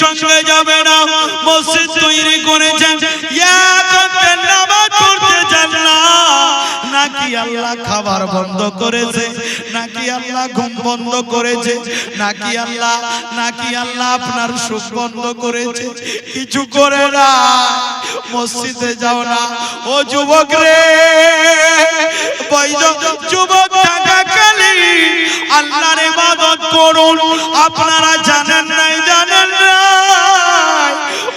সঙ্গে যাবে না। মসজিদ তৈরি করেছেন, এক ওয়াক্তের নামাজ পড়তে যান না। নাকি আল্লাহ খাবার বন্ধ করেছে, নাকি আল্লাহ ঘুম বন্ধ করেছে, নাকি আল্লাহ আপনার সুখ বন্ধ করেছে? কিছু করে না, মসজিদে যাও না। ও যুবক রে, যুবক থাকাকালীন আল্লাহর ইবাদত করুন। আপনারা জানেন নাই,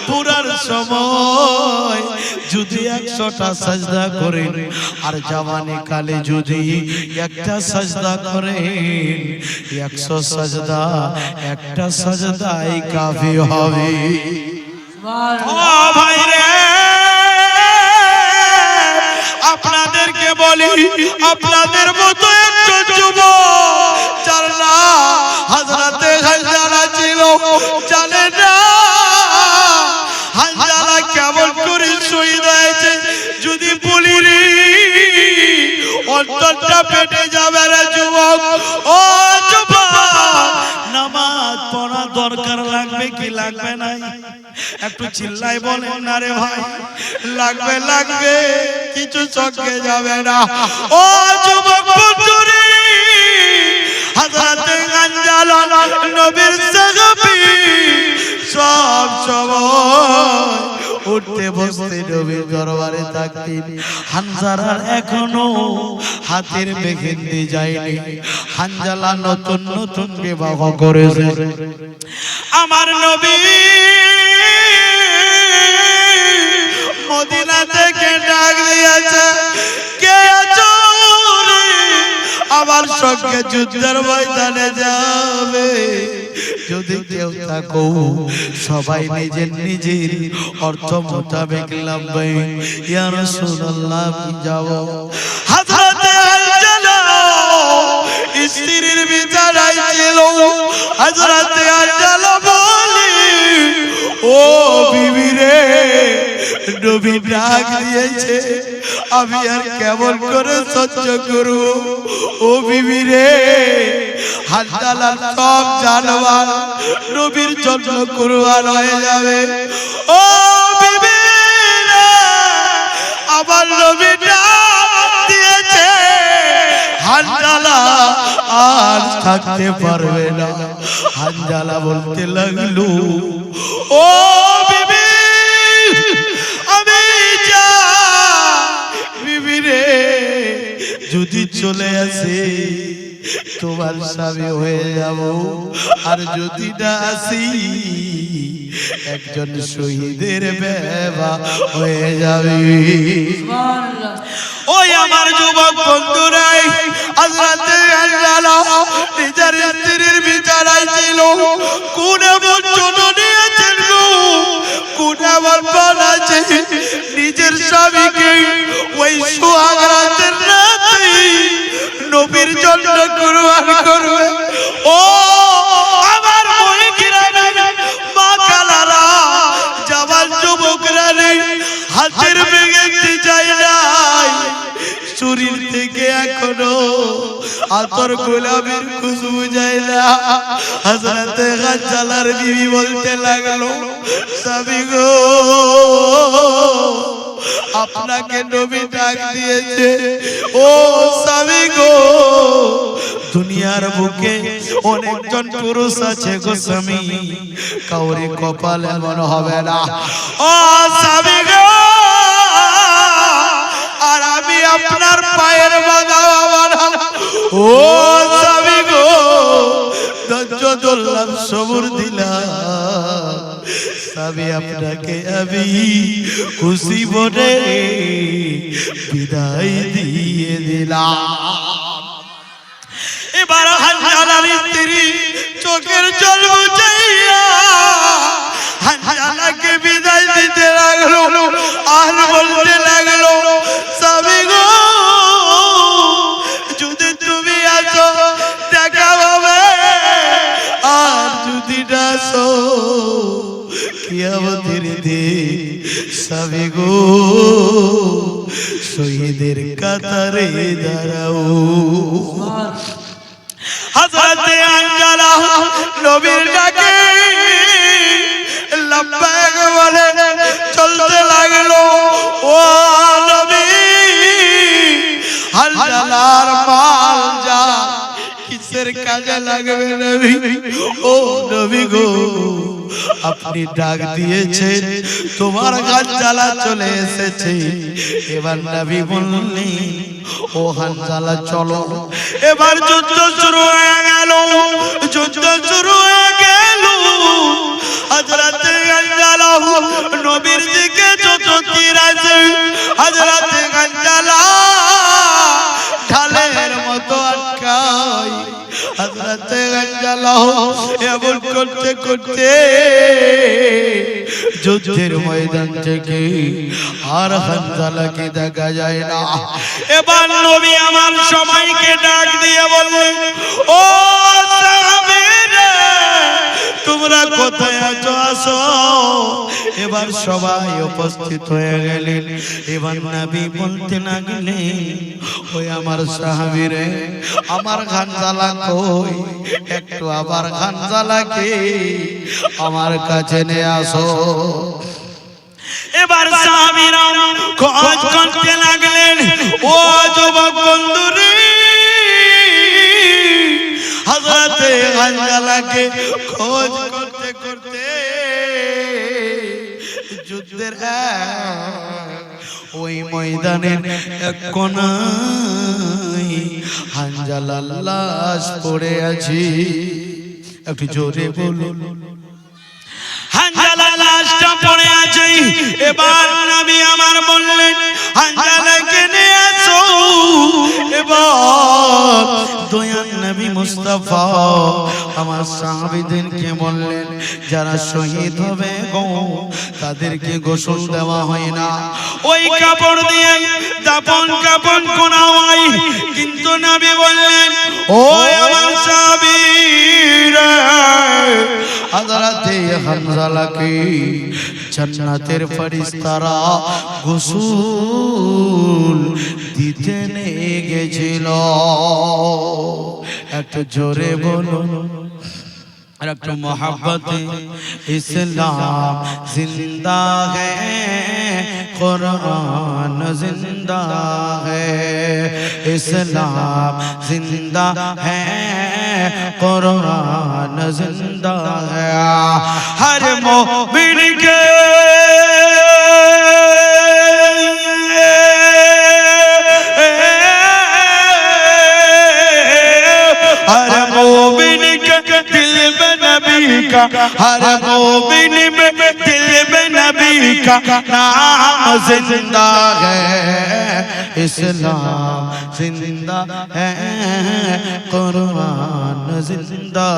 বুড়ার সময় যদি 100টা সাজদা করেন, আর জওয়ানি কালে যদি একটা সাজদা করেন, 100 সাজদা একটা সাজদাই কাফি হবে। ও ভাই রে, আপনাদেরকে বলি, আপনাদের মতো একজন যুবক যার নাম হযরতে হানজালা ছিল, জানে না হানজালা কেমন করে শহীদ হয়েছে? যদি বলি রে, অন্তরটা পেটে যাবে রে যুবক। ও যুবক, নামাজ পড়া দরকার লাগবে কি লাগবে না? একটু চিল্লাই বলেন না রে ভাই। লাগবে, কিছু চোখে যাবে না। ও যুবক বন্ধুরে, হযরতে হানজালা নবীর সাহাবী, সব সময় উঠতে বসতে নবীর দরবারে থাকতেন। হানজালার এখনো হাতের মেহেন্দি যায়নি। হানজালা নতুন নতুন বিবাহ করেছে। আমার নবী মদিনা থেকে ডাক দিয়েছে, কে আছো রে? আমার সঙ্গে যুদ্ধের ময়দানে যাবে। যদি কেউ থাকো, সবাই নিজের নিজের অর্থ মোতাবেক লাভবে। ইয়া রাসূলুল্লাহ, আমি যাব। হযরতে হানজালা স্ত্রীর বিছানায় ছিল। হযরতে হানজালা বলে, ও বিবি রে, নবী ডাক দিয়েছে, আমি আর কেমন করে সহ্য করব? ও বিবি রে, হানজালার সব জানবার নবীর জন্য কুরবান হয়ে যাবে। ও বিবি রে, আমার নবী ডাক দিয়েছে, হানজালা আর থাকতে পারবে না। হানজালা বলতে লাগলো, ও বিবি, আমি যা বিবি রে, যদি চলে আসে তোমার স্বামী হয়ে যাব, আর যদি না আসি একজন শহীদের বেবা হয়ে যাবে। ওই আমার যুবক বন্ধুরাই, হযরতে হানজালা নিজের স্ত্রীর বিছানায় ছিল। কোন এমন জননী আছেন গো, কোন এমন বল আছে নিজের স্বামীকে ওই সোহাগ রাতের রাতে নবীর জন্য কুরবান করবে? ও আমার বইকিরা, মা কালারা, জওয়ান যুবকরা নেই, হাতের মেহেন্দি যায় নাই, শরীর থেকে এখনো আতর গোলাপের খুশবু যায় না। হযরতে হানজালার বিবি বলতে লাগলো, স্বামী গো, আপনাকে নবী ডাক দিয়েছে। ও স্বামী গো, দুনিয়ার বুকে অনেকজন পুরুষ আছে গো স্বামী, কাউরি কপাল এমন হবে না। ও স্বামী গো, আর আমি আপনার পায়ের বাঁধা বাবা। ও স্বামী গো, ধৈর্য ধরলাম, সবুর দিলাম, স্বামী আপনাকে আমি খুশি মনে বিদায় দিয়ে দিলাম। এবার হানজালার স্ত্রী চোখের জল মুছাইয়া হানজালাকে বিদায় দিতে লাগলো, আর বলতে লাগলো, স্বামী গো, যদি তুমি আসো দেখা হবে, আর যদি না আসো কিয়ামতের দিন স্বামী গো, শহীদের কাতারে দাঁড়াও। হযরতে হানজালা নবীর ডাকে কাজে লাগবে নবী। ও নবী গো, আপনি ডাক দিয়েছেন, তোমার হানজালা চলে এসেছে। এবার নবী বললেন, ও হানজালা চলো। এবার যুদ্ধ শুরু হয়ে গেল, যুদ্ধ শুরু হয়ে গেল। হযরতে হানজালা নবীর দিকে যত তীর আছে, হযরতে হানজালা ঢালের মতো আটকায়। হযরতে হানজালা এমন করতে করতে যুদ্ধের ময়দান থেকে আর হানজালাকে দেখা যায় না। এবার নবী আমার সবাইকে ডাক দিয়ে বললেন, ও সাহাবীরা, তোমরা কোথায় আছো? আসো। এবার সবাই উপস্থিত হয়ে গেলেন। এবার নবী বলতে লাগলেন, ওই আমার সাহাবীরে, আমার হানজালা কই? একটু আবার হানজালাকে আমার কাছে নিয়ে আসো। এবার সাহাবীরা খোঁজ করতে লাগলেন, ও যুবক বন্ধুরে, হযরতে হানজালাকে খোঁজ করতে করতে যুদ্ধের ওই ময়দানের এক কোণায় হানজালার লাশ পড়ে আছে। একটু জোরে বলুন। হানজালা লাশটা পড়ে আছে। এবার নবী আমার বললেন, হানজালাকে নিয়ে আসো। এবার দয়ার নবী মুস্তাফা আমার সাহাবীদেরকে বললেন, যারা শহীদ হবে গো, তাদেরকে গোসল দেওয়া হয় না, ওই কাপড় দিয়ে দাফন কাপড় করা হয়। কিন্তু নবী বললেন, ও আমার সাহাবীরা, হযরতে হানজালাকে জান্নাতের ফেরেশতারা গোসল দিতে নিয়ে গেছিল। একটু জোরে বলুন আর একটু মোহাব্বতে। ইসলাম জিন্দা হ্যায়, কুরআন জিন্দা হ্যায়। ইসলাম জিন্দা হ্যায়, কুরআন জিন্দা হ্যায়। हर मोमिन के हर मोमिन के दिल में नबी का, हर मोमिन में दिल में नबी का नाम जिंदा है। इस्लाम जिंदा है, कुरान जिंदा